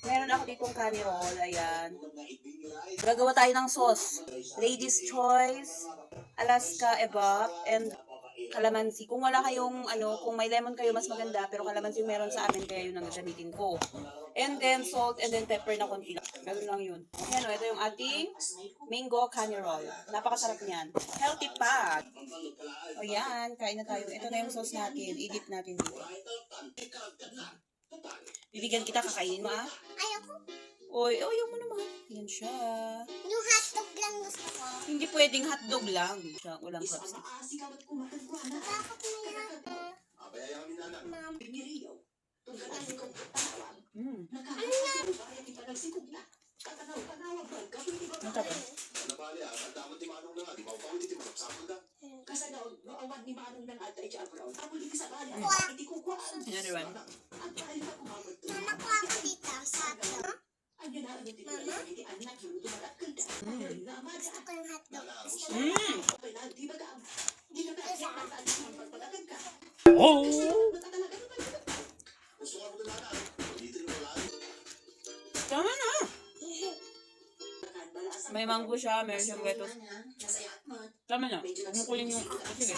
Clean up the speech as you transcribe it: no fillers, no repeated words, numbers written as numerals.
Meron ako ditong curry roll. Ayan. Gagawa tayo ng sauce. Ladies Choice, Alaska Evap, and calamansi. Kung wala kayong, kung may lemon kayo, mas maganda. Pero calamansi yung meron sa amin, kaya yun ang gagamitin ko. And then salt, and then pepper na konti lang. Ganun lang yun. Ayan o, ito yung ating mango curry roll. Napakasarap niyan. Healthy pa. O yan, kain na tayo. Ito na yung sauce natin. I-dip natin dito. Bibigyan kita, kakainin mo Ayoko. Oy, ayaw mo naman. Yan siya. Yung hotdog lang gusto ko. Hindi pwedeng hotdog lang. Siya, walang crabs. Bakit may hotdog? Ma'am. Ang tapos. Yan, everyone. Mama, kuha ko dito sa hotdog. Mama? Gusto ko yung hotdog. Gusto ko Oh! Tama na. May mango siya, meron siyang lettuce. Tama na. Huwag mo kuling yung... Sige.